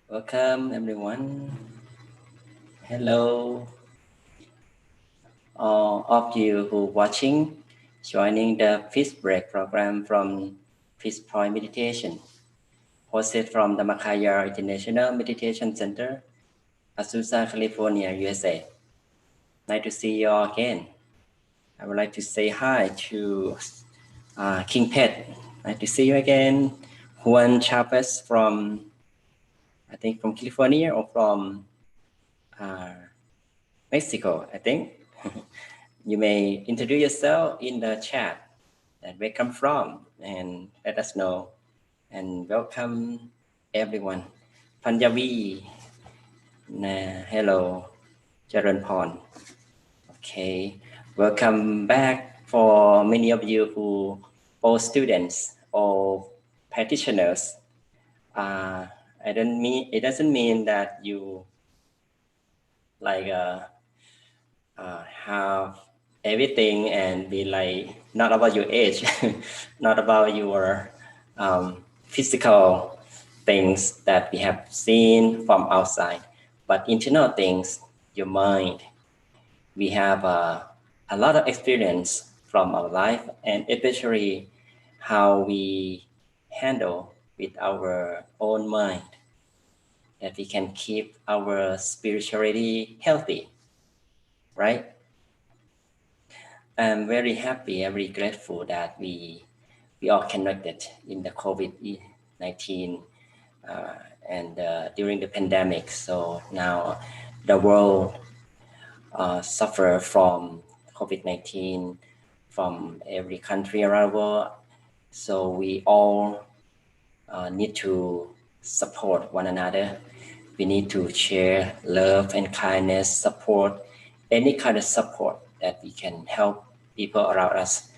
Welcome everyone. Hello, all of you who watching, joining the Peace Break program from Peace Point Meditation, hosted from the Makaya International Meditation Center, Azusa, California, USA. Nice to see you all again. I would like to say hi to King Pet. Nice to see you again. Juan Chavez from, I think from California or from Mexico, I think. You may introduce yourself in the chat and where you come from and let us know. And welcome everyone. Panjavi, hello, Jaranpon. Okay, welcome back for many of you who all students or practitioners. It doesn't mean that you like have everything and be like not about your age, not about your physical things that we have seen from outside, but internal things, your mind. We have a lot of experience from our life, and especially how we handle with our own mind, that we can keep our spirituality healthy, right? I'm very happy, very grateful that we all connected in the COVID-19 and during the pandemic. So now the world suffer from COVID-19 from every country around the world. So we all need to support one another. We need to share love and kindness, support, any kind of support that we can help people around us,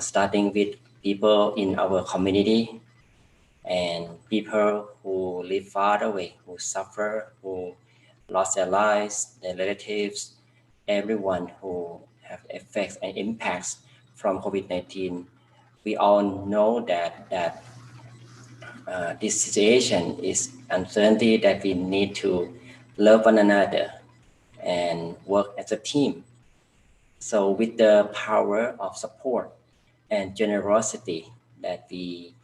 starting with people in our community and people who live far away, who suffer, who lost their lives, their relatives, everyone who have effects and impacts from COVID-19. We all know that this situation is uncertainty, that we need to love one another and work as a team. So with the power of support and generosity that we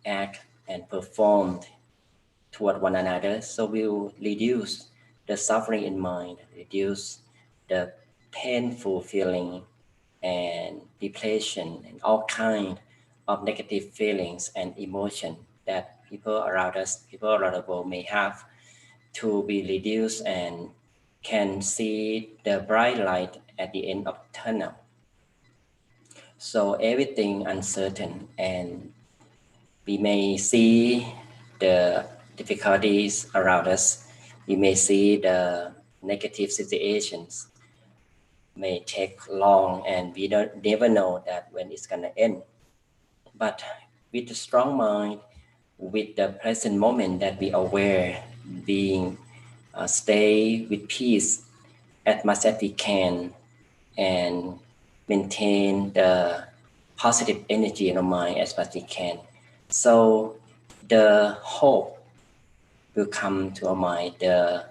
act and perform toward one another, so we'll reduce the suffering in mind, reduce the painful feeling and depression and all kind of negative feelings and emotion that people around us, people around the world may have, to be reduced and can see the bright light at the end of the tunnel. So everything uncertain, and we may see the difficulties around us. We may see the negative situations may take long, and we don't never know that when it's gonna end. But with a strong mind, with the present moment that we are aware, being stay with peace as much as we can, and maintain the positive energy in our mind as much as we can. So the hope will come to our mind, the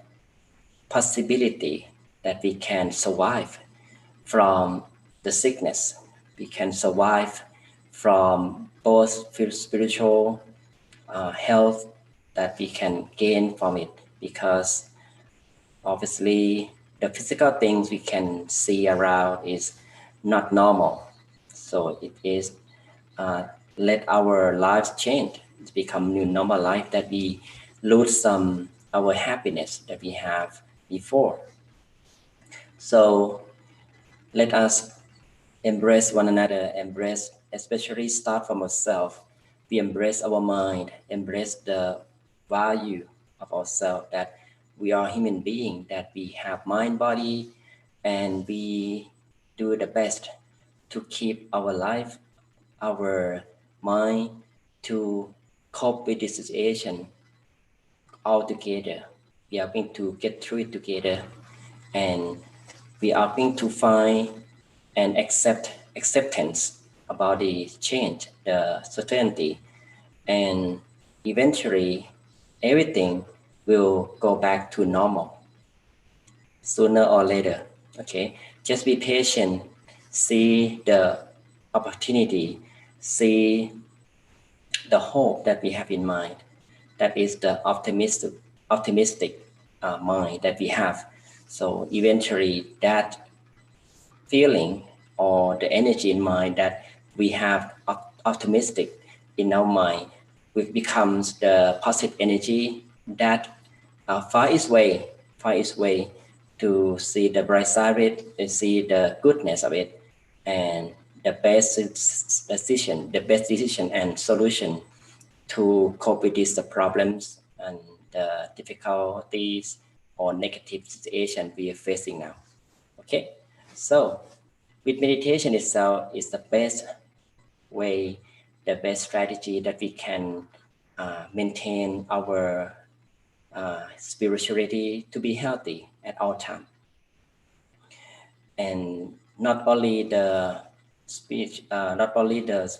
possibility that we can survive from the sickness. We can survive from both spiritual health that we can gain from it, because obviously the physical things we can see around is not normal. So it is let our lives change. It's become new normal life, that we lose some our happiness that we have before. So let us embrace one another, embrace, especially start from ourselves. We embrace our mind, embrace the value of ourselves, that we are human beings, that we have mind, body, and we do the best to keep our life our mind to cope with this situation all together. We are going to get through it together, and we are going to find and acceptance about the change, the certainty, and eventually everything will go back to normal sooner or later. Okay, just be patient, see the opportunity, see the hope that we have in mind. That is the optimistic mind that we have. So eventually that feeling or the energy in mind that we have optimistic in our mind, which becomes the positive energy that finds way to see the bright side of it, to see the goodness of it, and the best decision and solution to cope with these problems and the difficulties or negative situation we are facing now. Okay, so with meditation itself is the best way, the best strategy that we can maintain our spirituality to be healthy at all time. And not only the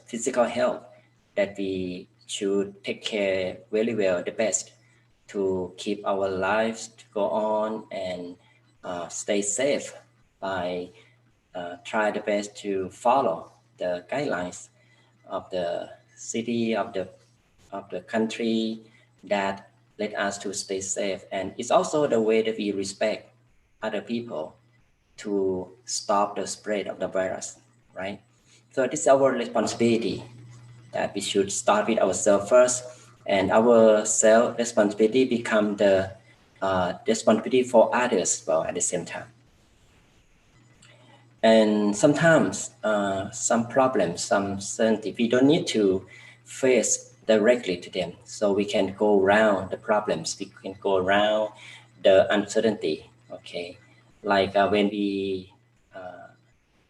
physical health that we should take care very well, the best to keep our lives to go on and stay safe by try the best to follow the guidelines of the city, of the country that let us to stay safe. And it's also the way that we respect other people to stop the spread of the virus, right? So this is our responsibility that we should start with ourselves first, and our self responsibility become the responsibility for others as well at the same time. And sometimes some problems, some certainty, we don't need to face directly to them. So we can go around the problems, we can go around the uncertainty, okay? Like when we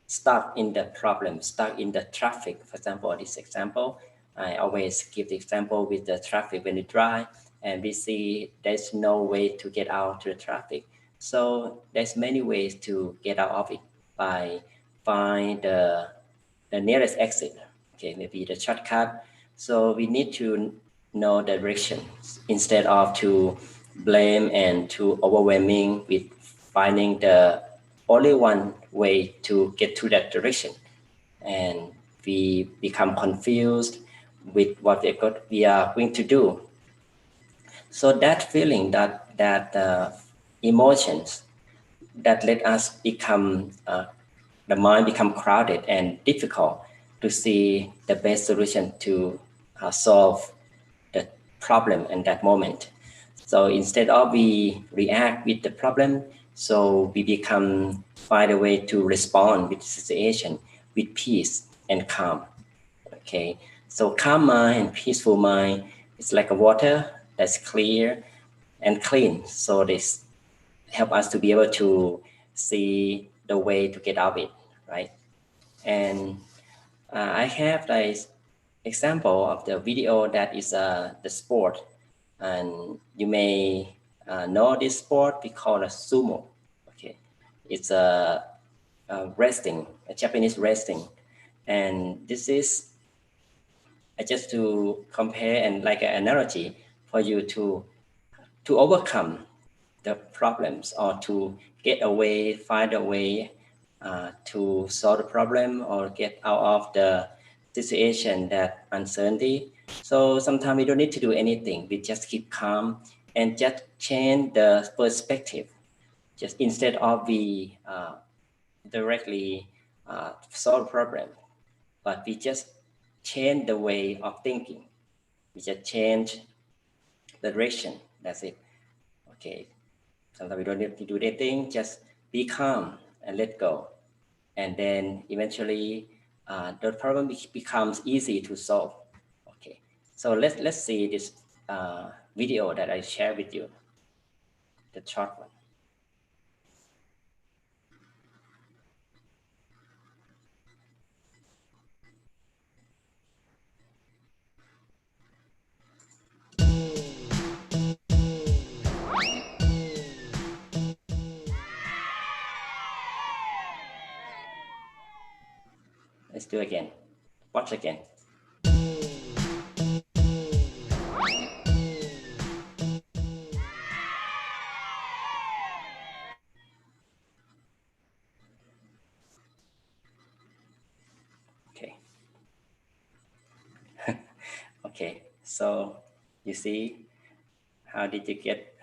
stuck in the problem, stuck in the traffic, for example, this example, I always give the example with the traffic when you drive and we see there's no way to get out to the traffic. So there's many ways to get out of it by find the nearest exit, okay, maybe the shortcut. So we need to know direction instead of to blame and to overwhelming with finding the only one way to get to that direction. And we become confused with what we are going to do. So that feeling, that emotions that let us become the mind become crowded and difficult to see the best solution to solve the problem in that moment. So instead of we react with the problem, so we find a way to respond with the situation with peace and calm. Okay, so calm mind and peaceful mind is like a water that's clear and clean. So this help us to be able to see the way to get out of it, right? And I have this example of the video that is the sport, and you may know this sport we call a sumo. Okay, it's a wrestling, a Japanese wrestling, and this is just to compare and like an analogy for you to overcome the problems or to get away, find a way to solve the problem or get out of the situation, that uncertainty. So sometimes we don't need to do anything. We just keep calm and just change the perspective. Just instead of we directly solve the problem, but we just change the way of thinking. We just change the direction. That's it. Okay. Sometimes we don't need to do anything, just be calm and let go. And then eventually the problem becomes easy to solve. Okay, so let's see this video that I share with you, the short one. Let's do again. Watch again. Okay. Okay. So you see, how did you get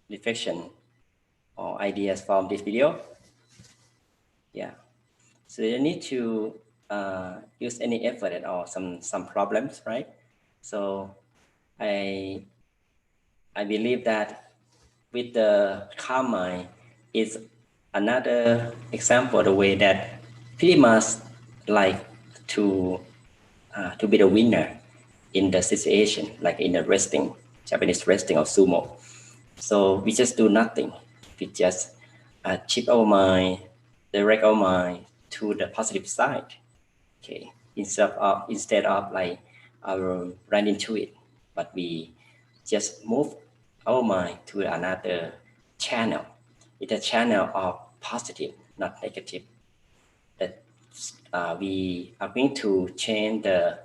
reflection or ideas from this video? Yeah. So you need to use any effort at all, some problems, right? So I believe that with the calm mind is another example of the way that pretty much like to be the winner in the situation, like in the wrestling, Japanese wrestling or sumo. So we just do nothing. We just chip our mind, direct our mind to the positive side. Okay, instead of like run into it, but we just move our mind to another channel. It's a channel of positive, not negative. That we are going to change the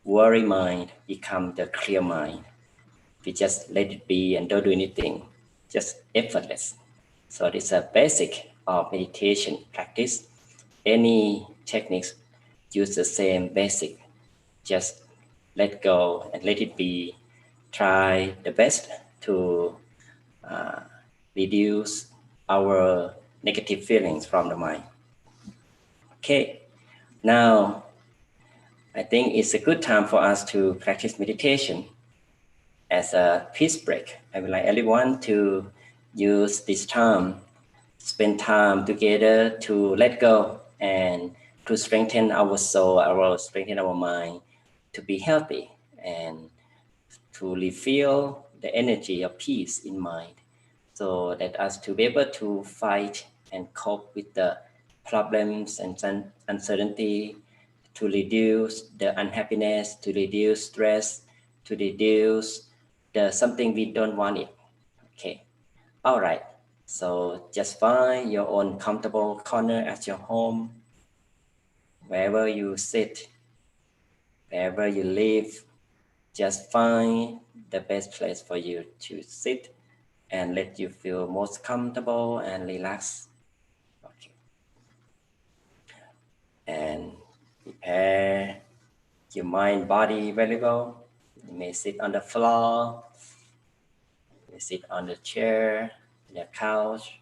worry mind, become the clear mind. We just let it be and don't do anything, just effortless. So it's a basic of meditation practice. Any techniques use the same basic. Just let go and let it be. Try the best to reduce our negative feelings from the mind. Okay, now I think it's a good time for us to practice meditation as a peace break. I would like everyone to use this time, spend time together to let go and to strengthen our soul, strengthen our mind, to be healthy and to feel the energy of peace in mind, so that us to be able to fight and cope with the problems and uncertainty, to reduce the unhappiness, to reduce stress, to reduce the something we don't want it. Okay. All right. So just find your own comfortable corner at your home, wherever you sit, wherever you live. Just find the best place for you to sit and let you feel most comfortable and relaxed. Okay. And prepare your mind, body very well. You may sit on the floor, you may sit on the chair, the couch.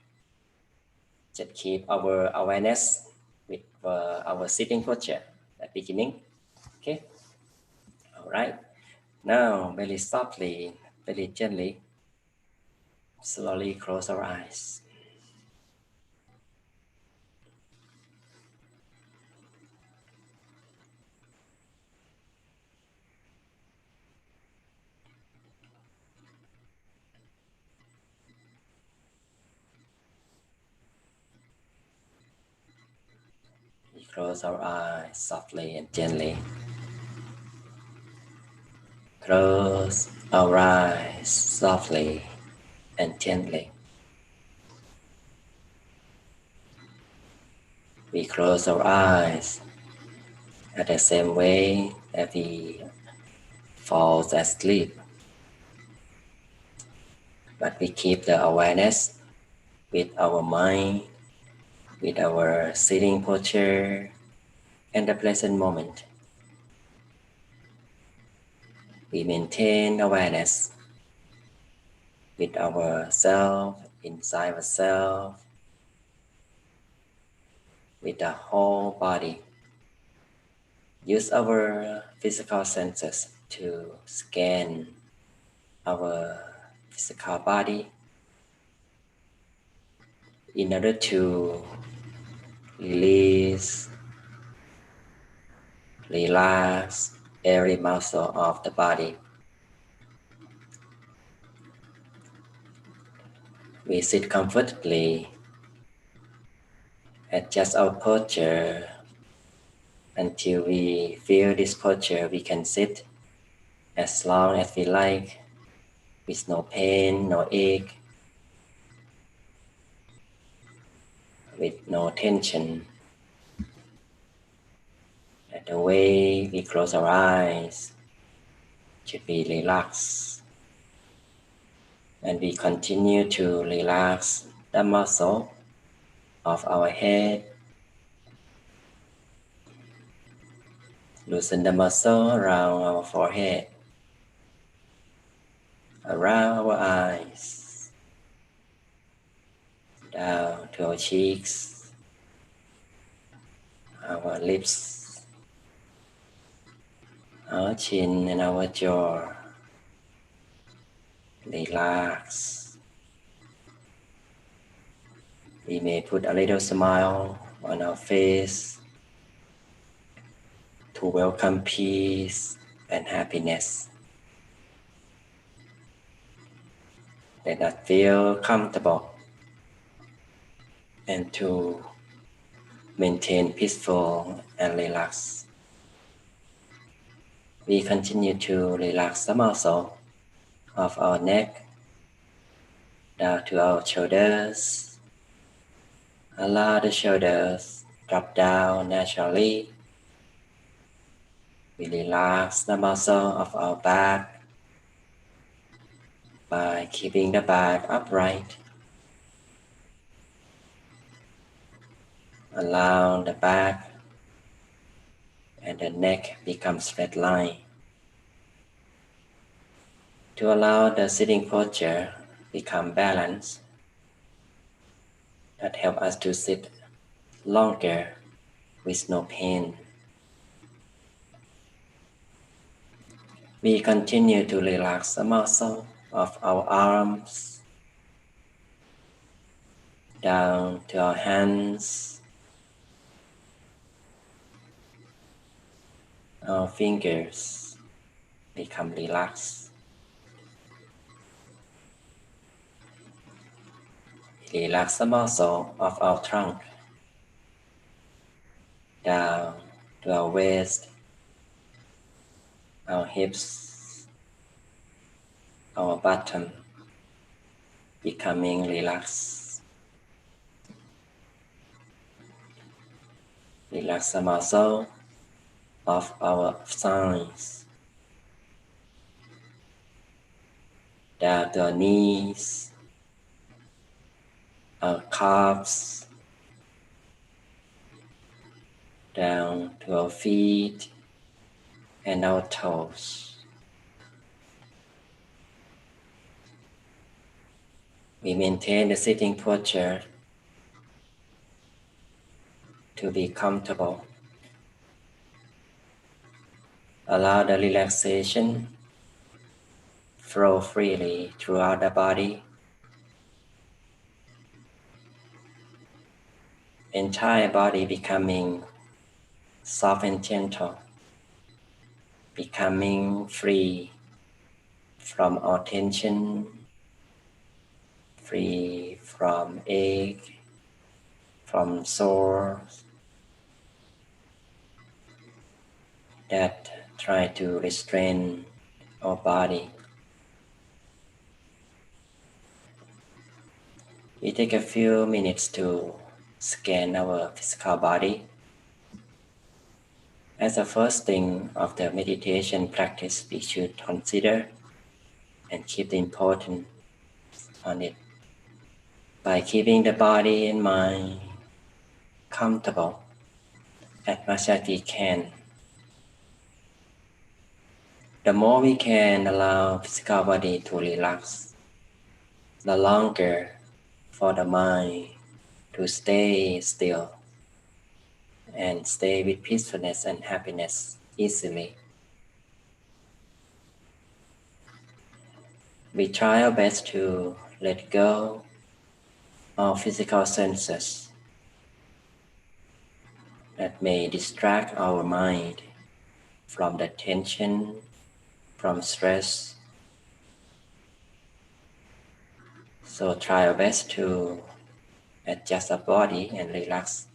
Just keep our awareness with our sitting posture at the beginning. Okay. All right. Now, very softly, very gently, slowly close our eyes. We close our eyes softly and gently. Close our eyes softly and gently. We close our eyes at the same way that we fall asleep. But we keep the awareness with our mind, with our sitting posture, and the present moment. We maintain awareness with ourselves, inside ourselves, with the whole body. Use our physical senses to scan our physical body in order to release, relax every muscle of the body. We sit comfortably, adjust our posture until we feel this posture. We can sit as long as we like, with no pain, no ache, with no tension. The way we close our eyes should be relaxed. And we continue to relax the muscle of our head. Loosen the muscle around our forehead, around our eyes, down to our cheeks, our lips, our chin and our jaw. Relax. We may put a little smile on our face to welcome peace and happiness. Let us feel comfortable and to maintain peaceful and relaxed. We continue to relax the muscle of our neck down to our shoulders. Allow the shoulders drop down naturally. We relax the muscle of our back by keeping the back upright. Allow the back and the neck become straight line. To allow the sitting posture become balanced, that help us to sit longer with no pain. We continue to relax the muscle of our arms, down to our hands, our fingers become relaxed. Relax the muscle of our trunk, down to our waist, our hips, our bottom becoming relaxed. Relax the muscle of our thighs, down to our knees, our calves, down to our feet and our toes. We maintain the sitting posture to be comfortable. Allow the relaxation flow freely throughout the body. Entire body becoming soft and gentle, becoming free from all tension, free from ache, from sore that try to restrain our body. We take a few minutes to scan our physical body. As the first thing of the meditation practice, we should consider and keep the importance on it. By keeping the body and mind comfortable as much as we can, the more we can allow physical body to relax, the longer for the mind to stay still and stay with peacefulness and happiness easily. We try our best to let go of physical senses that may distract our mind from the tension, from stress. So try our best to adjust the body and relax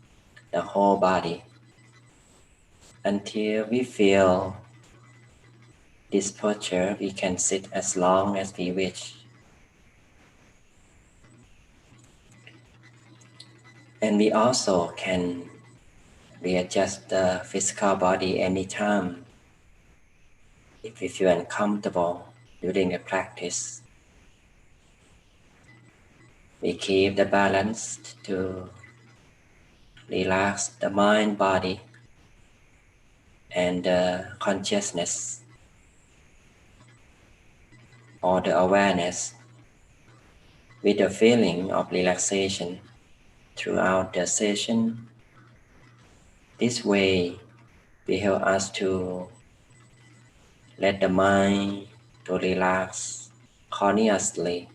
the whole body until we feel this posture. We can sit as long as we wish. And we also can Readjust the physical body anytime if you feel uncomfortable during the practice. We keep the balance to relax the mind, body, and the consciousness or the awareness with a feeling of relaxation throughout the session. This way will help us to let the mind to relax consciously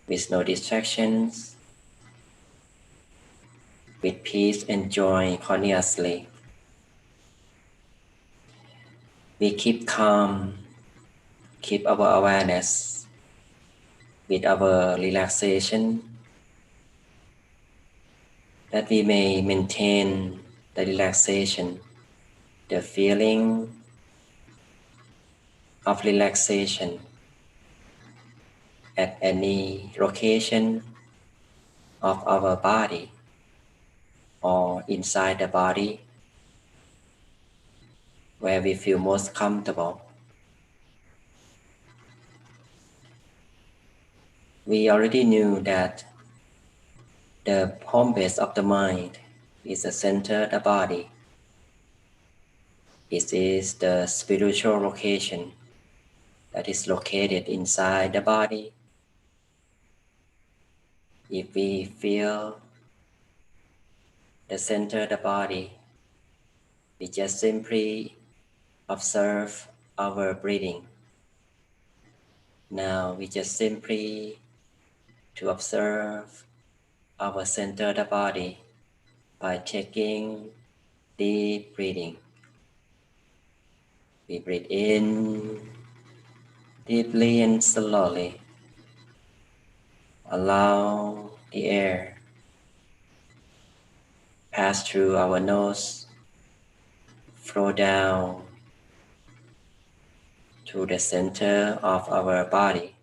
with no distractions, with peace and joy consciously. We keep calm, keep our awareness with our relaxation, that we may maintain the relaxation, the feeling of relaxation at any location of our body or inside the body where we feel most comfortable. We already knew that the home base of the mind is the center of the body. It is the spiritual location that is located inside the body. If we feel the center of the body, we just simply observe our breathing. Now we just simply to observe our center of the body by taking deep breathing. We breathe in deeply and slowly. Allow the air pass through our nose, flow down to the center of our body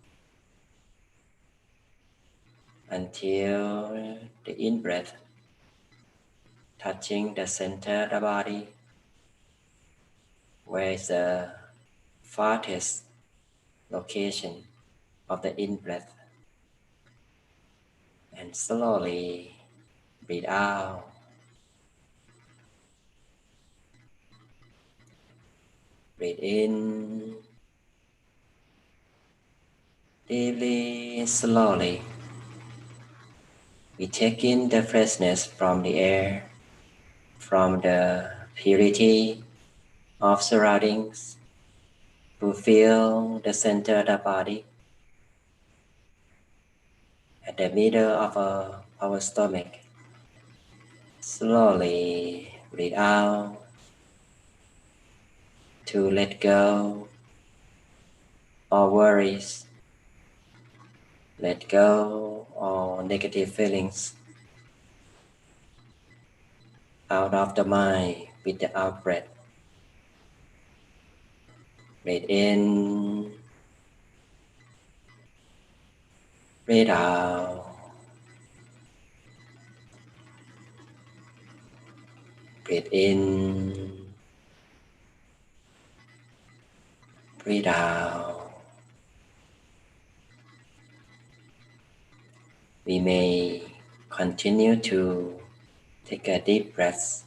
until the in-breath touching the center of the body, where is the farthest location of the in-breath. And slowly breathe out. Breathe in deeply and slowly. We take in the freshness from the air, from the purity of surroundings. To feel the center of the body at the middle of our stomach. Slowly breathe out to let go all worries, let go all negative feelings out of the mind with the out breath. Breathe in, breathe out. Breathe in, breathe out. We may continue to take a deep breath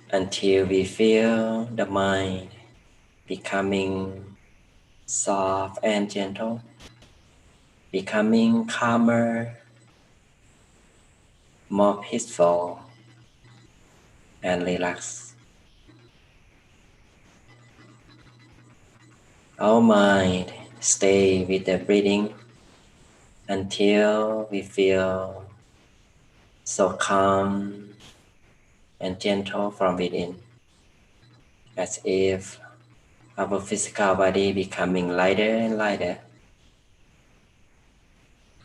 until we feel the mind becoming soft and gentle, becoming calmer, more peaceful, and relaxed. Our mind stay with the breathing until we feel so calm and gentle from within, as if our physical body becoming lighter and lighter,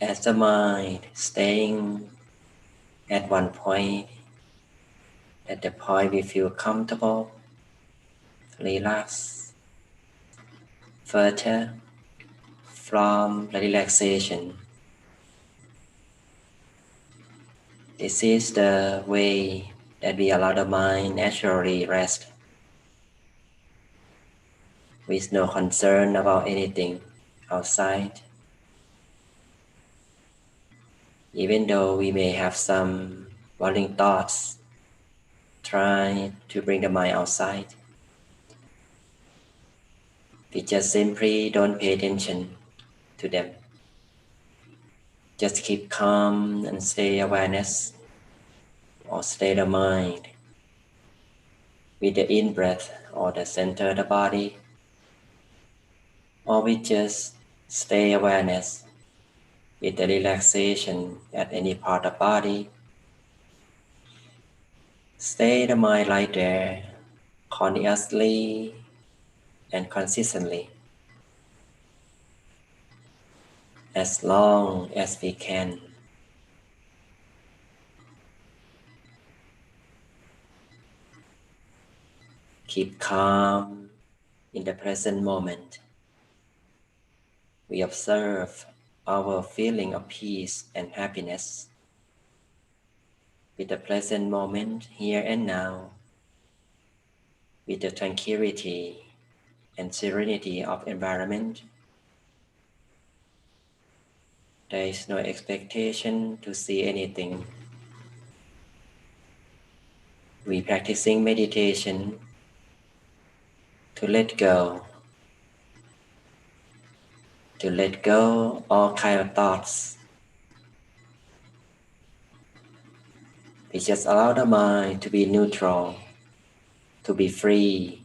as the mind staying at one point, at the point we feel comfortable, relaxed. Further, from the relaxation, This is the way that we allow the mind naturally rest with no concern about anything outside. Even though we may have some worrying thoughts, try to bring the mind outside. We just simply don't pay attention to them. Just keep calm and stay awareness or stay the mind with the in-breath or the center of the body, or we just stay awareness with the relaxation at any part of the body. Stay the mind right there, continuously and consistently, as long as we can. Keep calm in the present moment. We observe our feeling of peace and happiness with the present moment here and now, with the tranquility and serenity of environment. There is no expectation to see anything. We practicing meditation to let go all kind of thoughts. We just allow the mind to be neutral, to be free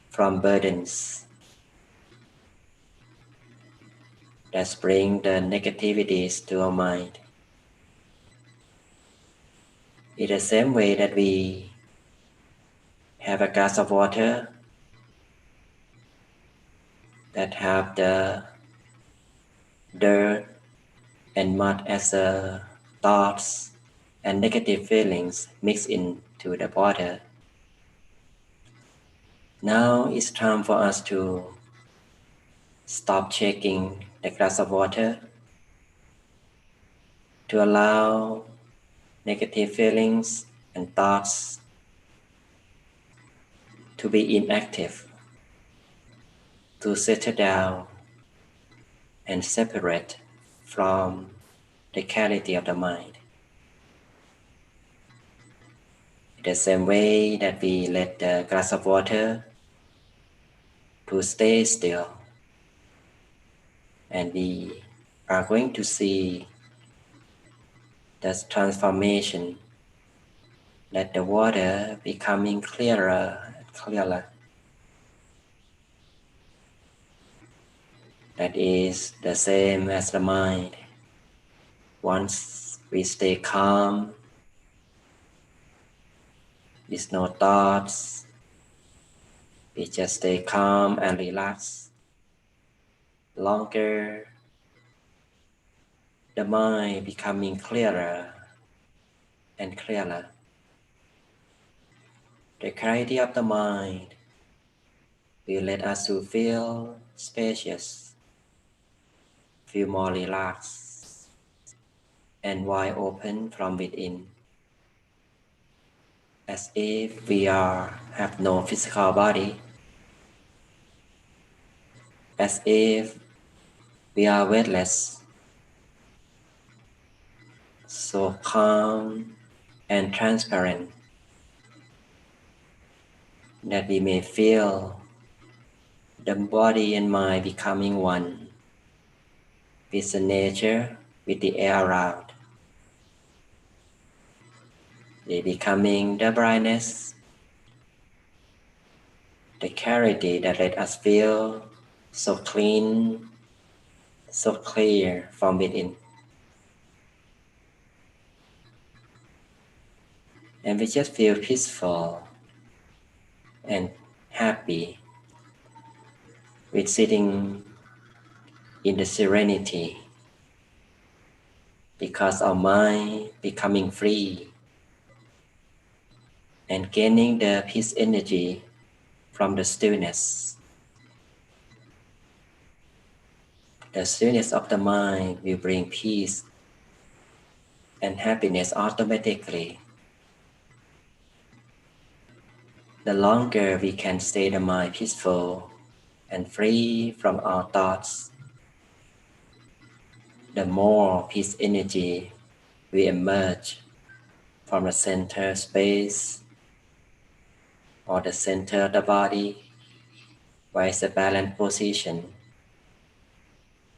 from burdens that bring the negativities to our mind. In the same way that we have a glass of water that have the dirt and mud as thoughts and negative feelings mixed into the water. Now it's time for us to stop checking the glass of water, to allow negative feelings and thoughts to be inactive, to settle down and separate from the clarity of the mind. The same way that we let the glass of water to stay still, and we are going to see the transformation, that the water becoming clearer and clearer. That is the same as the mind. Once we stay calm, with no thoughts, we just stay calm and relaxed. Longer, the mind becoming clearer and clearer. The clarity of the mind will let us to feel spacious, feel more relaxed, and wide open from within, as if we have no physical body, as if we are weightless, so calm and transparent that we may feel the body and mind becoming one with the nature, with the air around. They becoming the brightness, the clarity that let us feel so clean, so clear from within. And we just feel peaceful and happy with sitting in the serenity, because our mind becoming free and gaining the peace energy from the stillness. The stillness of the mind will bring peace and happiness automatically. The longer we can stay the mind peaceful and free from our thoughts, the more peace energy will emerge from the center space or the center of the body, where is the balanced position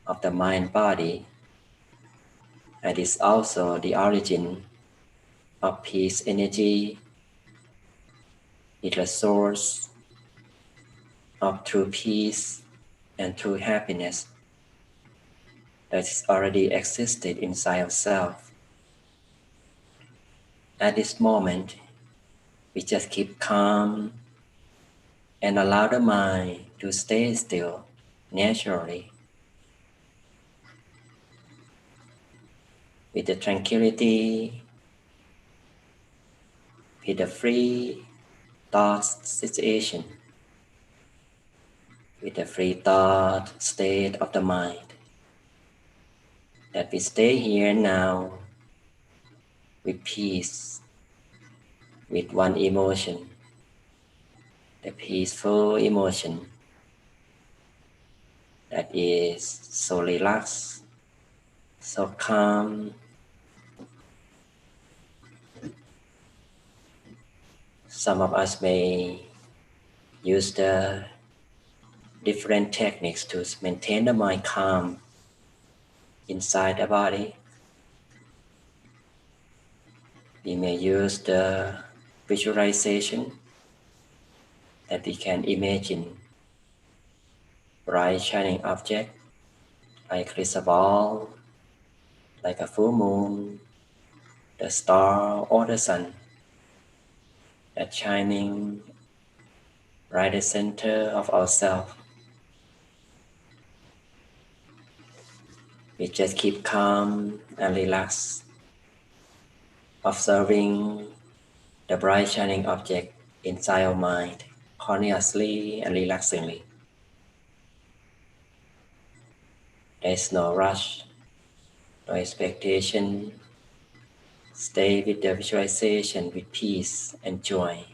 of the mind-body, and is also the origin of peace energy. It's a source of true peace and true happiness that is already existed inside ourselves. At this moment, we just keep calm and allow the mind to stay still naturally with the tranquility, with the free thought situation, with the free thought state of the mind, that we stay here now with peace, with one emotion, the peaceful emotion that is so relaxed, so calm. Some of us may use the different techniques to maintain the mind calm inside the body. We may use the visualization that we can imagine bright shining object like crystal ball, like a full moon, the star or the sun that's shining right at the center of ourselves. We just keep calm and relaxed, observing the bright shining object inside our mind, consciously and relaxingly. There's no rush, no expectation. Stay with the visualization with peace and joy.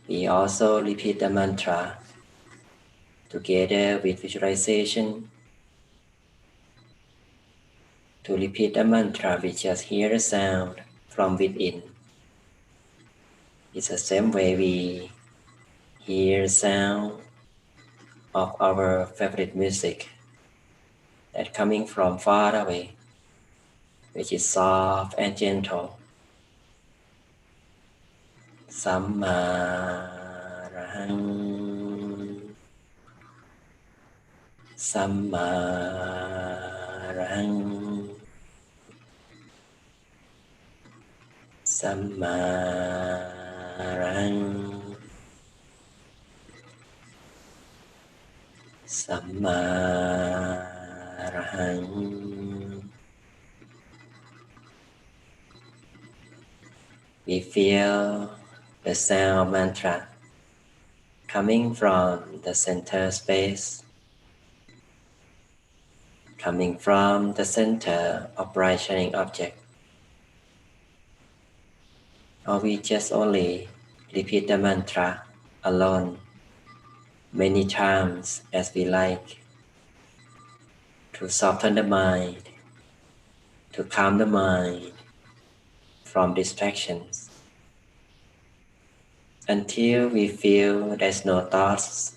We also repeat the mantra together with visualization. To repeat the mantra, we just hear the sound from within. It's the same way we hear the sound of our favorite music that coming from far away, which is soft and gentle. Sammarahang, Sammarahang, Sammarahang, Sammarahang. We feel the sound mantra coming from the center space, coming from the center of bright shining object. Or we just only repeat the mantra alone many times as we like, to soften the mind, to calm the mind from distractions, until we feel there's no thoughts,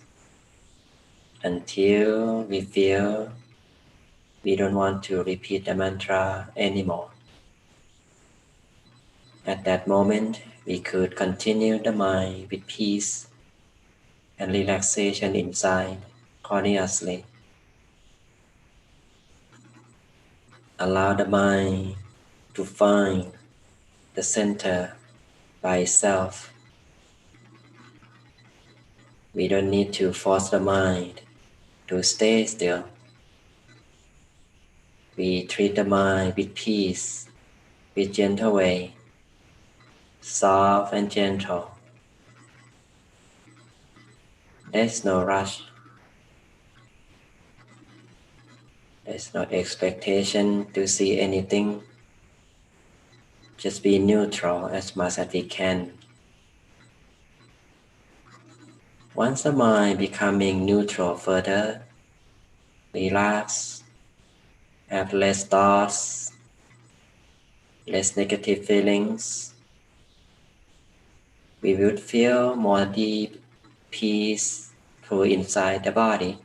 until we feel we don't want to repeat the mantra anymore. At that moment, we could continue the mind with peace and relaxation inside consciously. Allow the mind to find the center by itself. We don't need to force the mind to stay still. We treat the mind with peace, with gentle way, soft and gentle. There's no rush. There's no expectation to see anything. Just be neutral as much as we can. Once the mind becoming neutral further, relax, have less thoughts, less negative feelings, we would feel more deep peace through inside the body.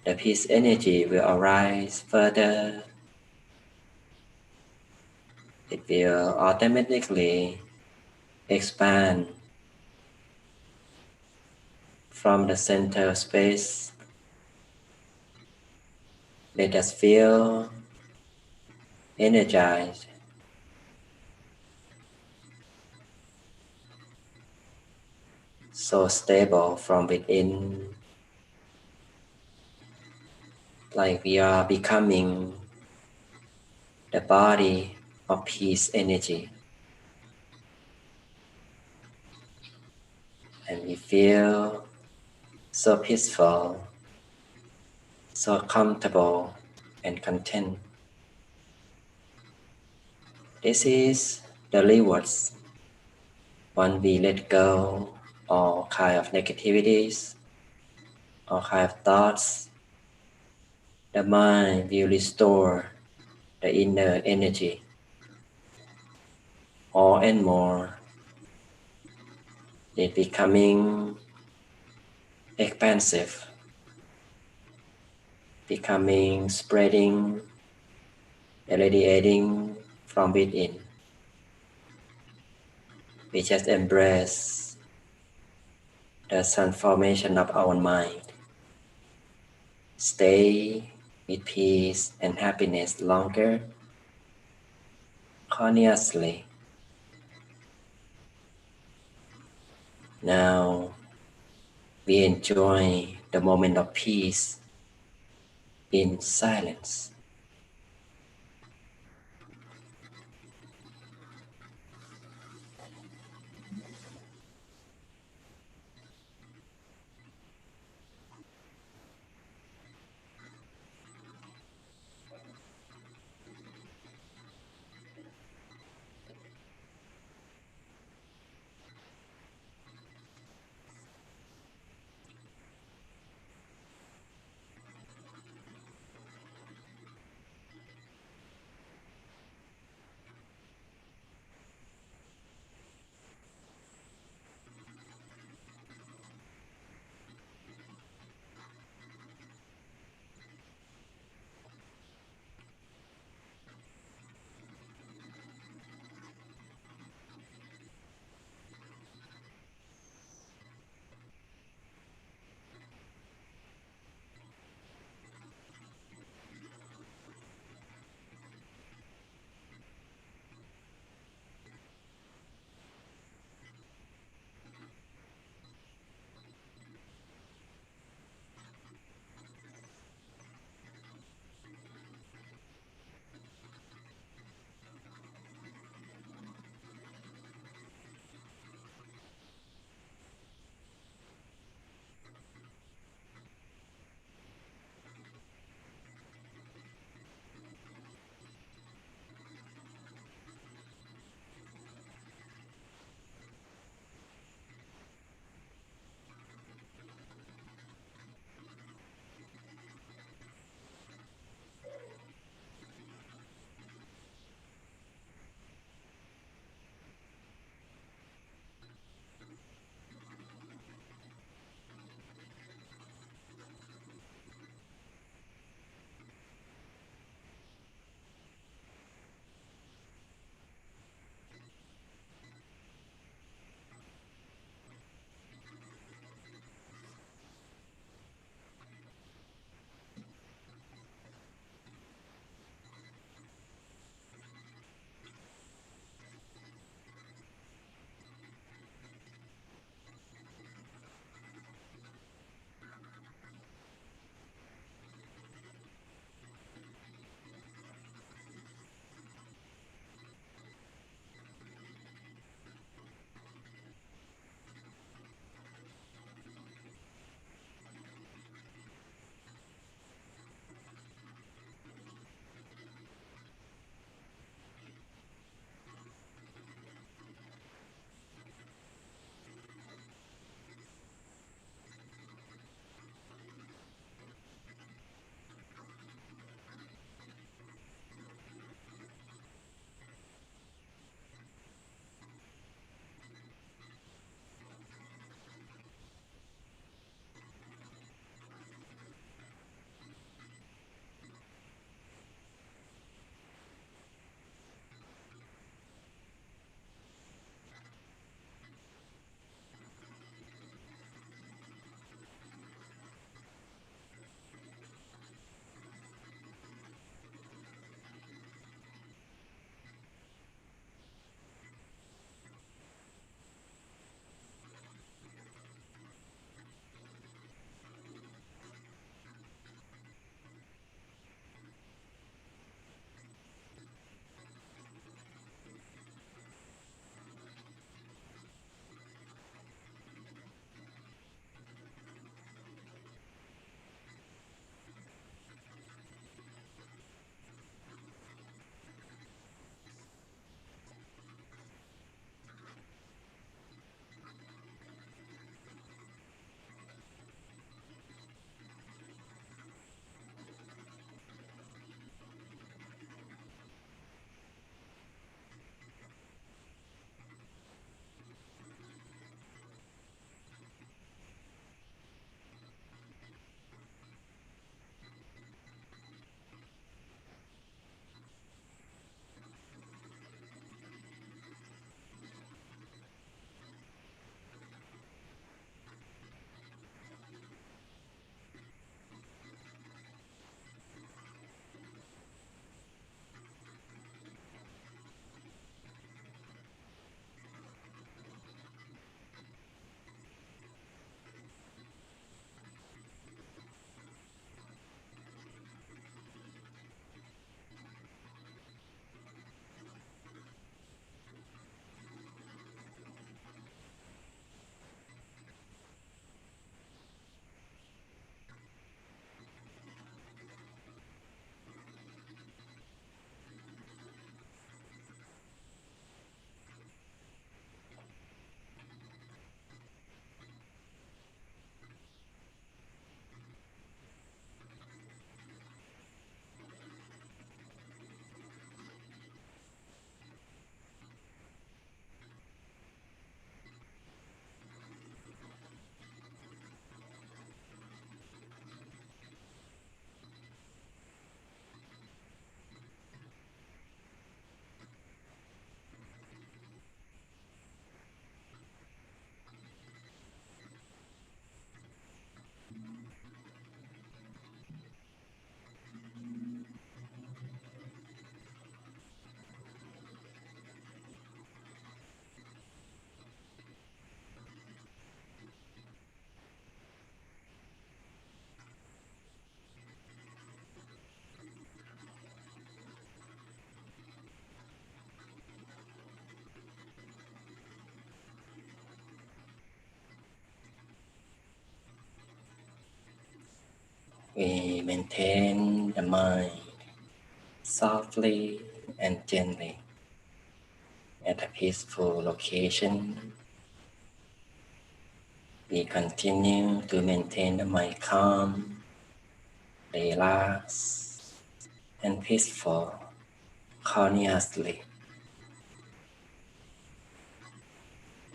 The peace energy will arise further. It will automatically expand from the center of space. Let us feel energized, so stable from within, like we are becoming the body of peace energy. And we feel so peaceful, so comfortable and content. This is the rewards when we let go all kind of negativities, all kind of thoughts. The mind will restore the inner energy more and more. It becoming expansive, becoming spreading, radiating from within. We just embrace the transformation of our mind. Stay with peace and happiness longer, consciously. Now we enjoy the moment of peace in silence. we maintain the mind softly and gently at a peaceful location. We continue to maintain the mind calm, relaxed, and peaceful continuously.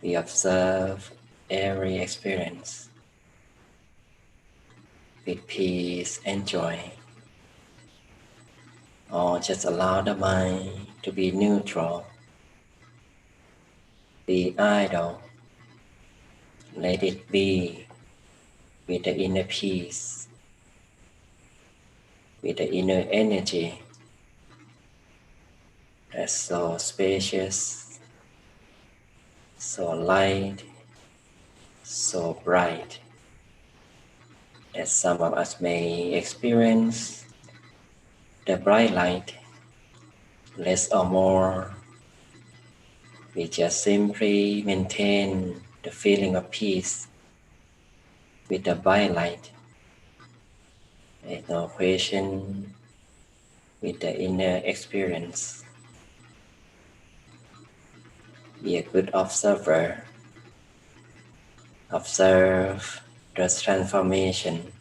We observe every experience with peace and joy, or just allow the mind to be neutral, be idle, let it be with the inner peace, with the inner energy that's so spacious, so light, so bright, that some of us may experience the bright light less or more. We just simply maintain the feeling of peace with the bright light. There's no question with the inner experience. Be a good observer. Observe the transformation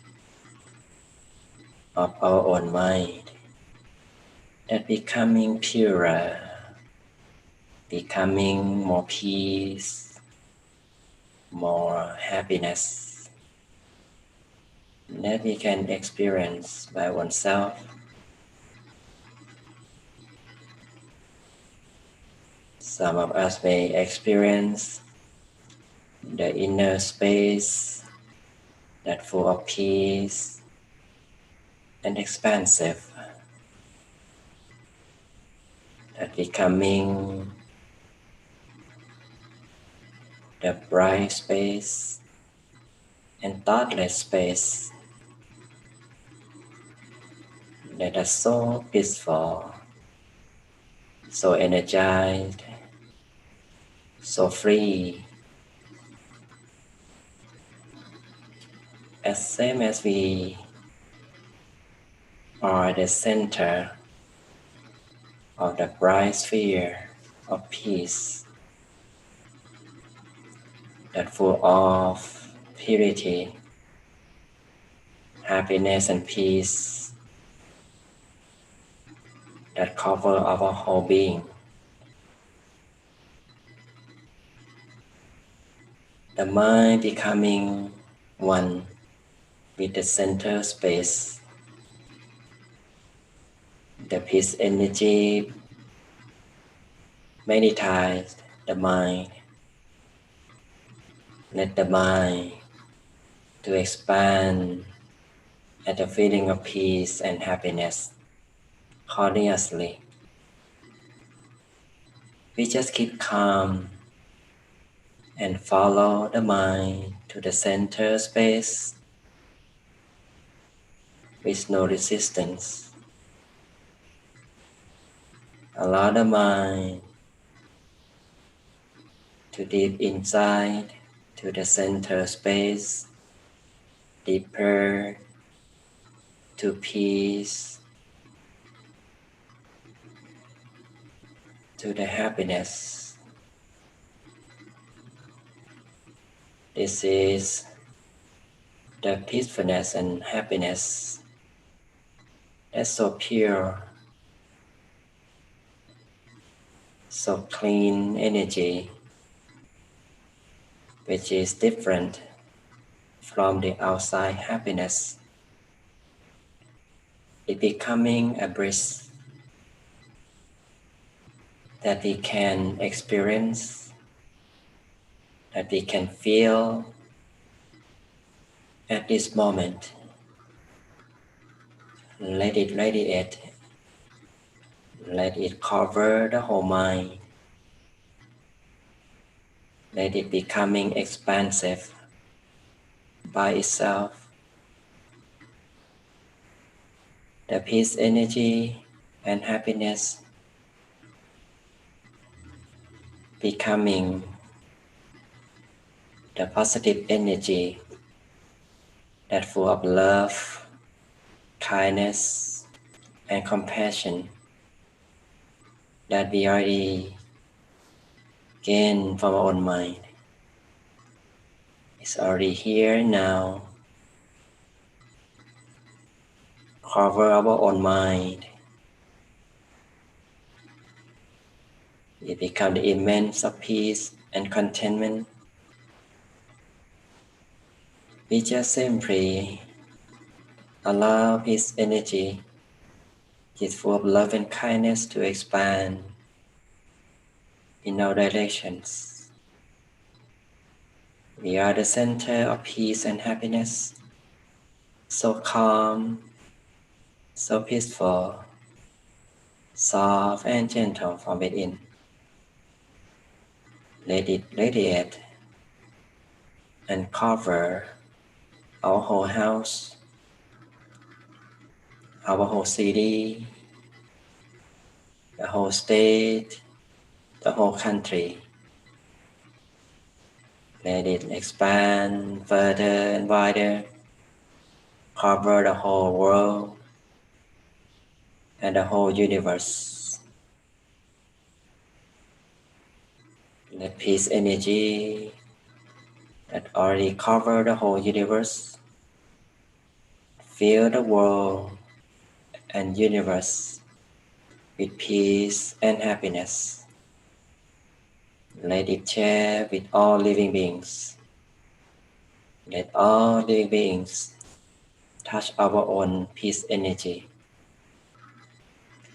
of our own mind, that becoming purer, becoming more peace, more happiness, that we can experience by oneself. Some of us may experience the inner space that full of peace and expansive, that becoming the bright space and thoughtless space that are so peaceful, so energized, so free, as same as we are the center of the bright sphere of peace, that full of purity, happiness and peace, that cover our whole being. The mind becoming one with the center space, the peace energy magnetize the mind. Let the mind to expand at the feeling of peace and happiness continuously. We just keep calm and follow the mind to the center space with no resistance. Allow the mind to deep inside to the center space, deeper to peace, to the happiness. This is the peacefulness and happiness that's so pure, so clean energy, which is different from the outside happiness. It becoming a bliss that we can experience, that we can feel at this moment. Let it radiate, let it cover the whole mind, let it becoming expansive by itself. The peace energy and happiness becoming the positive energy that full of love, kindness, and compassion that we already gained from our own mind. It's already here now. Cover our own mind. It becomes the immense of peace and contentment. We just simply allow His energy, His full of love and kindness to expand in all directions. We are the center of peace and happiness, so calm, so peaceful, soft and gentle from within. Let it radiate and cover our whole house, our whole city, the whole state, the whole country. Let it expand further and wider, cover the whole world and the whole universe. Let peace energy that already cover the whole universe fill the world and universe with peace and happiness. Let it share with all living beings. Let all living beings touch our own peace energy.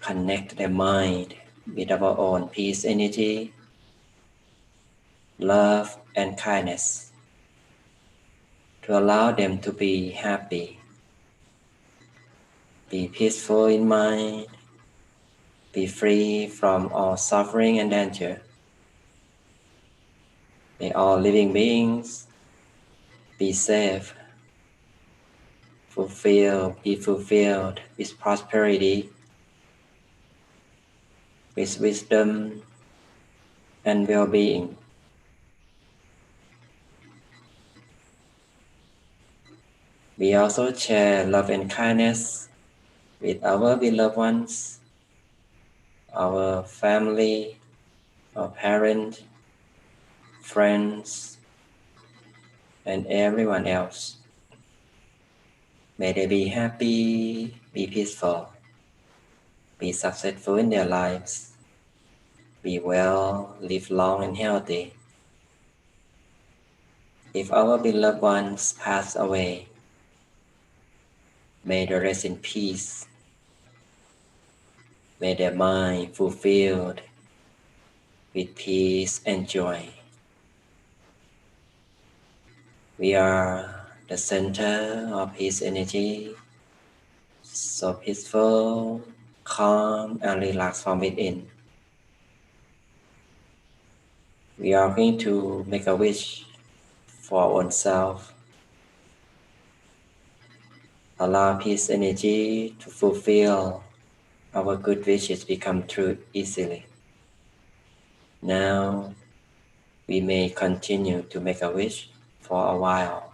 Connect their mind with our own peace energy, love and kindness, to allow them to be happy, be peaceful in mind, be free from all suffering and danger. May all living beings be safe, be fulfilled with prosperity, with wisdom and well-being. We also share love and kindness with our beloved ones, our family, our parents, friends, and everyone else. May they be happy, be peaceful, be successful in their lives, be well, live long and healthy. If our beloved ones pass away, may they rest in peace. May their mind fulfilled with peace and joy. We are the center of His energy, so peaceful, calm, and relaxed from within. We are going to make a wish for our own self. Allow peace energy to fulfill our good wishes become true easily. Now, we may continue to make a wish for a while.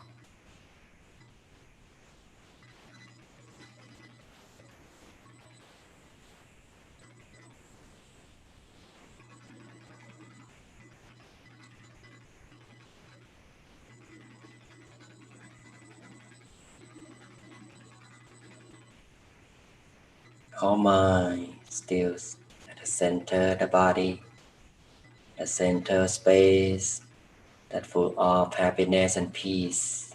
Our mind still at the center of the body, the center space that full of happiness and peace.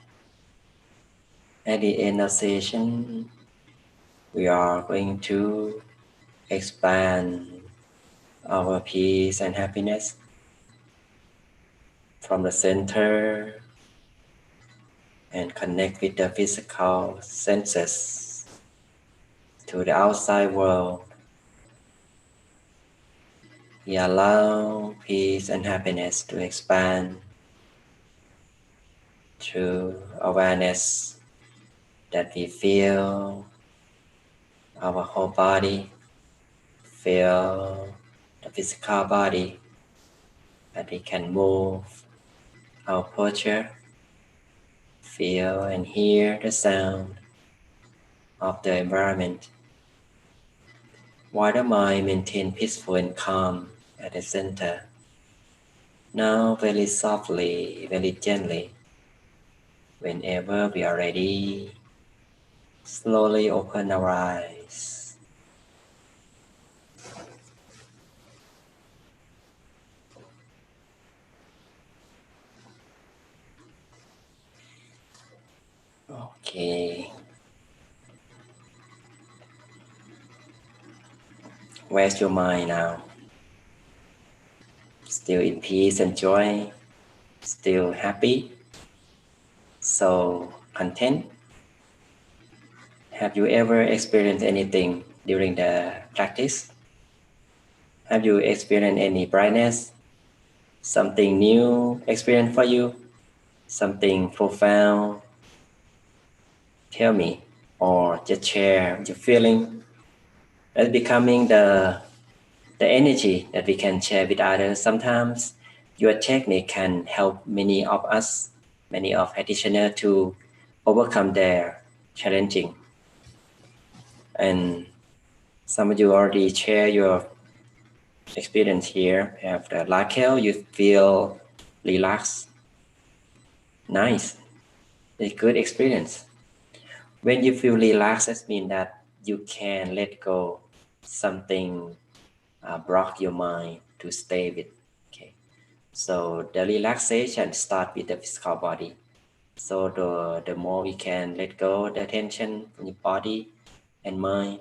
At the end of session, we are going to expand our peace and happiness from the center and connect with the physical senses to the outside world. We allow peace and happiness to expand through awareness that we feel our whole body, feel the physical body, that we can move our posture, feel and hear the sound of the environment, while the mind maintains peaceful and calm at the center. Now very softly, very gently, whenever we are ready, slowly open our eyes. Okay. Where's your mind now? Still in peace and joy? Still happy? So content? Have you ever experienced anything during the practice? Have you experienced any brightness? Something new experience for you? Something profound? Tell me, or just share your feeling. That's becoming the energy that we can share with others. Sometimes your technique can help many of us, many of practitioners to overcome their challenging. And some of you already share your experience here. After Raquel, you feel relaxed. Nice. It's a good experience. When you feel relaxed, that means that you can let go something block your mind to stay with. Okay. So the relaxation start with the physical body. So the more we can let go the tension from your body and mind,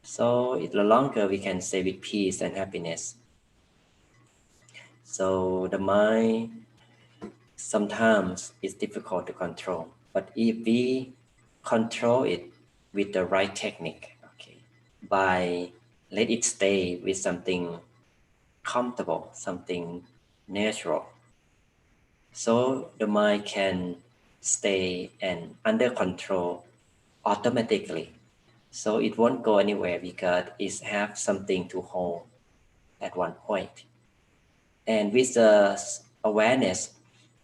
so the longer we can stay with peace and happiness. So the mind sometimes is difficult to control, but if we control it with the right technique, okay, by let it stay with something comfortable, something natural, so the mind can stay and under control automatically. So it won't go anywhere because it have something to hold at one point. And with the awareness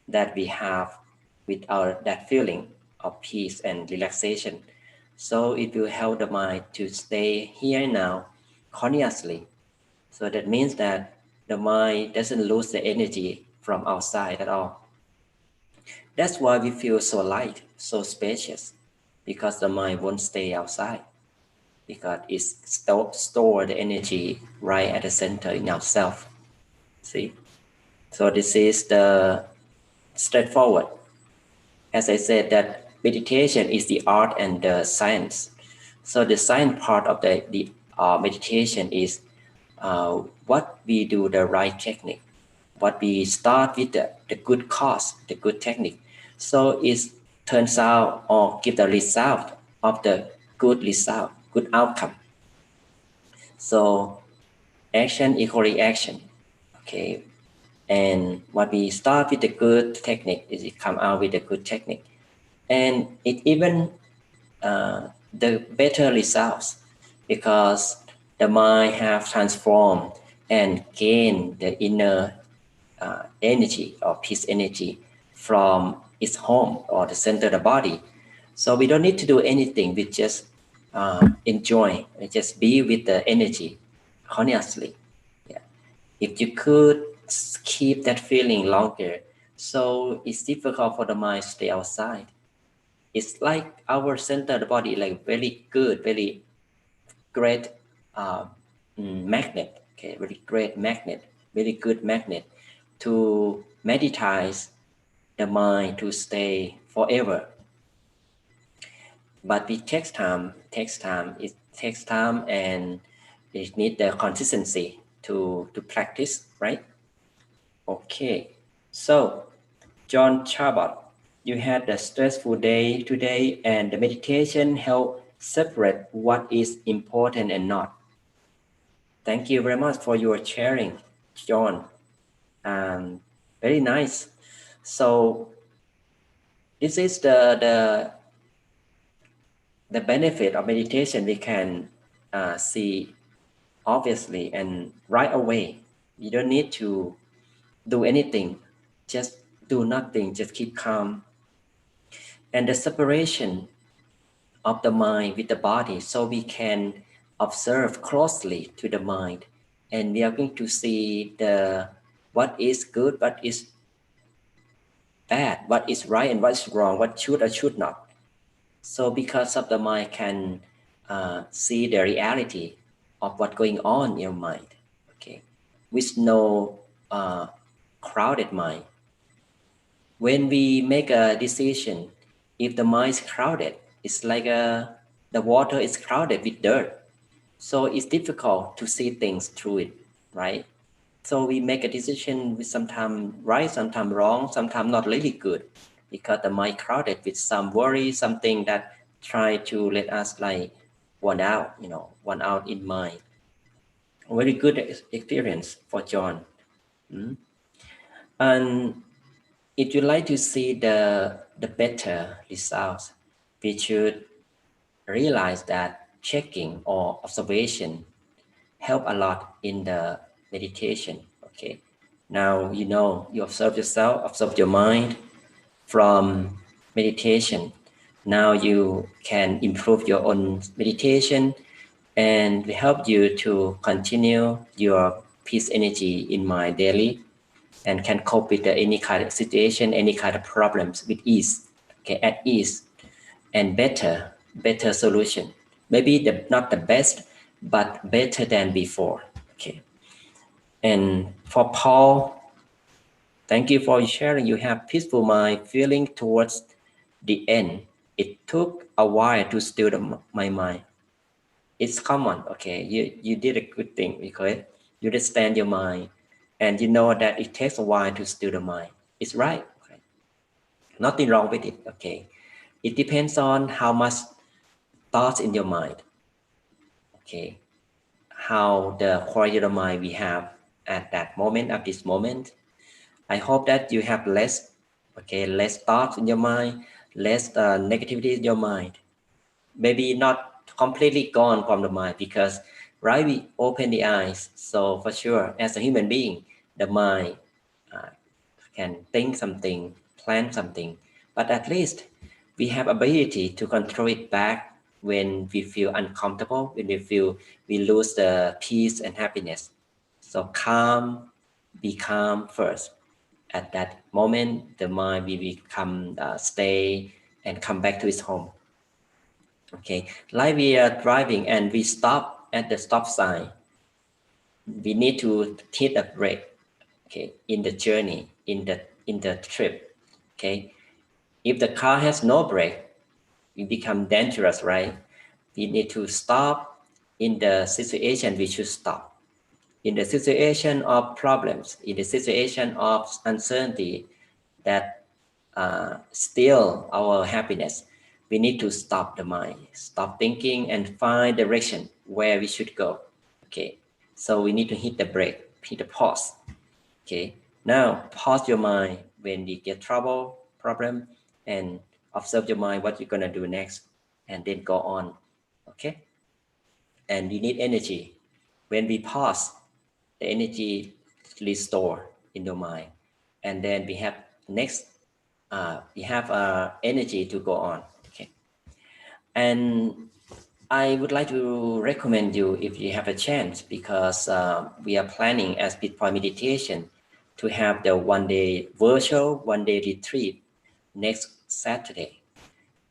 that we have with our that feeling of peace and relaxation, so it will help the mind to stay here and now consciously. So that means that the mind doesn't lose the energy from outside at all. That's why we feel so light, so spacious, because the mind won't stay outside, because it's store the energy right at the center in ourselves. See? So this is the straightforward. As I said, that meditation is the art and the science. So the science part of the meditation is what we do the right technique, what we start with the good cause, the good technique. So it turns out or give the result of the good result, good outcome. So action equal reaction, okay. And what we start with the good technique is it come out with a good technique, and it even the better results because the mind have transformed and gained the inner energy or peace energy from its home or the center of the body. So we don't need to do anything. We just enjoy, we just be with the energy consciously. Yeah. If you could keep that feeling longer, so it's difficult for the mind to stay outside. It's like our center of the body, like very good, very great magnet. Okay, very great magnet, very good magnet to meditate the mind to stay forever. But it takes time. It takes time, and it needs the consistency to practice, right? Okay. So, John Chabot, you had a stressful day today, and the meditation helped separate what is important and not. Thank you very much for your sharing, John. Very nice. So this is the benefit of meditation. We can see obviously and right away. You don't need to do anything. Just do nothing. Just keep calm. And the separation of the mind with the body, so we can observe closely to the mind, and we are going to see what is good, what is bad, what is right and what is wrong, what should or should not. So because of the mind can see the reality of what's going on in your mind, okay, with no crowded mind. When we make a decision, if the mind is crowded, it's like the water is crowded with dirt. So it's difficult to see things through it, right? So we make a decision with sometimes right, sometimes wrong, sometimes not really good, because the mind crowded with some worry, something that try to let us like one out in mind. Very good experience for John. And if you like to see the better results, we should realize that checking or observation help a lot in the meditation. Okay, now you observe yourself, observe your mind from meditation. Now you can improve your own meditation, and we help you to continue your peace energy in mind daily, and can cope with any kind of situation, any kind of problems with ease. Okay, at ease, and better solution. Maybe not the best, but better than before. Okay. And for Paul, thank you for sharing. You have peaceful mind feeling towards the end. It took a while to still my mind. It's common. Okay, you did a good thing because you understand your mind, and you know that it takes a while to still the mind. It's right. Okay. Nothing wrong with it. Okay, it depends on how much thoughts in your mind. Okay, how the quality of the mind we have at that moment, at this moment. I hope that you have less thoughts in your mind, less negativity in your mind. Maybe not completely gone from the mind, because right, we open the eyes. So for sure, as a human being, the mind uh, can think something, plan something, but at least we have ability to control it back when we feel uncomfortable, when we lose the peace and happiness. So be calm first. At that moment, the mind will become stay and come back to its home. Okay, like we are driving and we stop at the stop sign, we need to hit a brake. Okay, in the journey, in the trip. Okay, if the car has no brake, it become dangerous, right? We need to stop. In the situation we should stop. In the situation of problems, in the situation of uncertainty that steal our happiness, we need to stop the mind, stop thinking, and find direction where we should go. Okay, so we need to hit the brake, hit the pause. Okay, now pause your mind when you get problem, and observe your mind what you're gonna do next, and then go on. Okay, and you need energy. When we pause, the energy restore in your mind, and then we have next we have energy to go on. Okay, and I would like to recommend you, if you have a chance, because we are planning as Bitcoin meditation to have the one-day retreat next Saturday.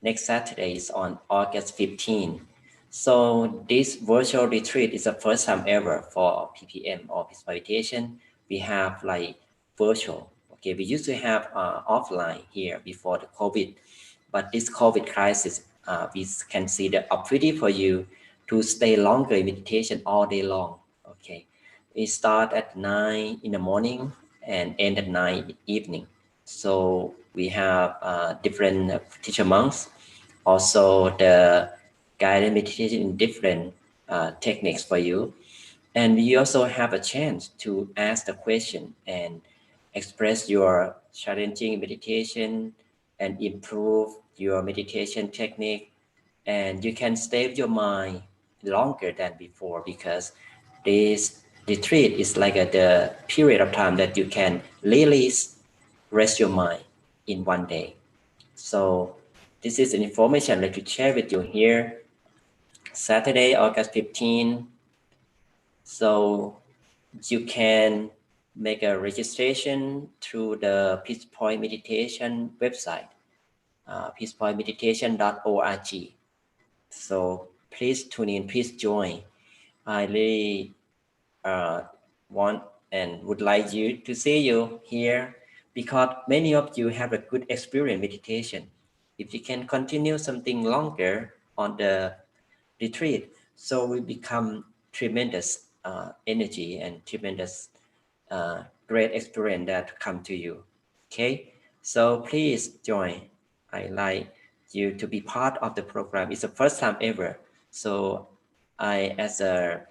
Next Saturday is on August 15. So this virtual retreat is the first time ever for PPM or Peace Meditation. We have like virtual. Okay, we used to have offline here before the COVID, but this COVID crisis, we can see the opportunity for you to stay longer in meditation all day long. Okay, we start at 9 in the morning and end at 9 in the evening. So we have different teacher monks, also the guided meditation in different techniques for you. And you also have a chance to ask the question and express your challenging meditation and improve your meditation technique. And you can stay with your mind longer than before, because this retreat is like the period of time that you can really rest your mind in one day. So this is an information I'd like to share with you here. Saturday, August 15. So you can make a registration through the Peace Point Meditation website, peacepointmeditation.org. So please tune in, please join. I really want and would like you to see you here because many of you have a good experience meditation. If you can continue something longer on the retreat, so we become tremendous energy and tremendous great experience that come to you. Okay, so please join. I like you to be part of the program. It's the first time ever. So I, as a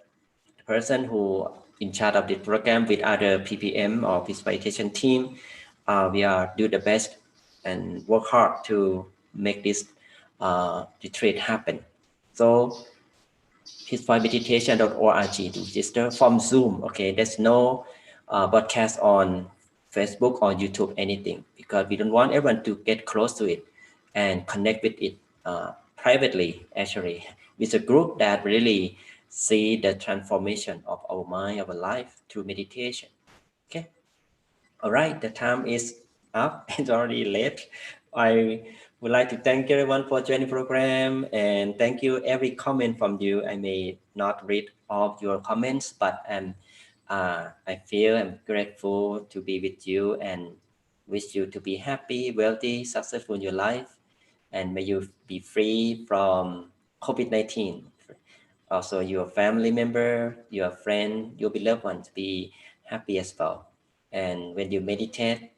person who in charge of the program with other PPM or Peace Meditation team, we are do the best and work hard to make this retreat happen. So peacepointmeditation.org to register from Zoom. Okay, there's no broadcast on Facebook or YouTube, anything, because we don't want everyone to get close to it and connect with it privately, actually, with a group that really see the transformation of our mind, our life through meditation. Okay. All right, the time is up. It's already late. I would like to thank everyone for joining the program and thank you every comment from you. I may not read all of your comments, but I feel I'm grateful to be with you and wish you to be happy, wealthy, successful in your life, and may you be free from COVID-19. Also, your family member, your friend, your beloved ones be happy as well. And when you meditate,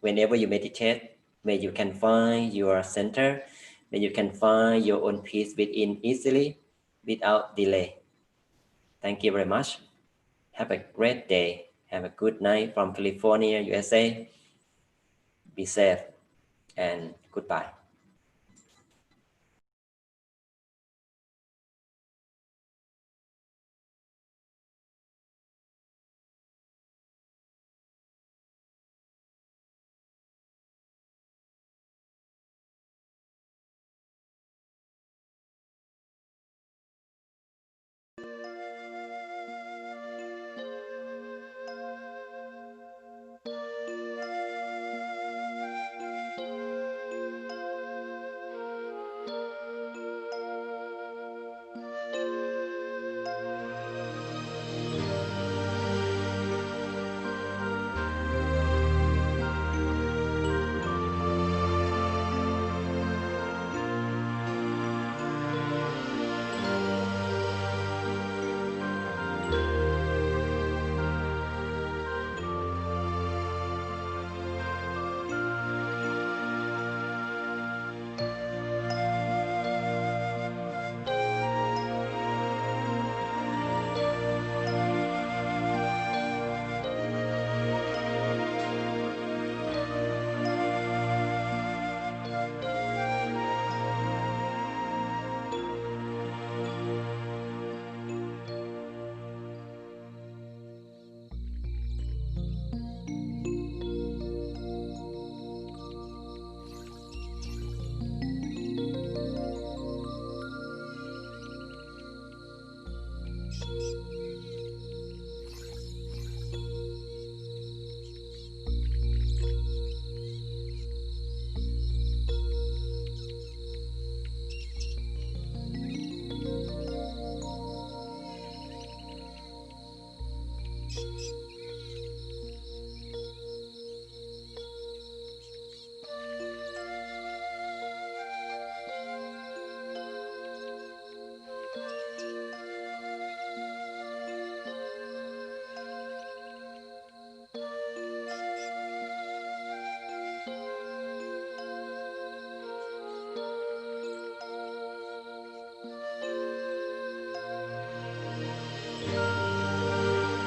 whenever you meditate, may you can find your center, may you can find your own peace within easily, without delay. Thank you very much. Have a great day. Have a good night from California, USA. Be safe and goodbye.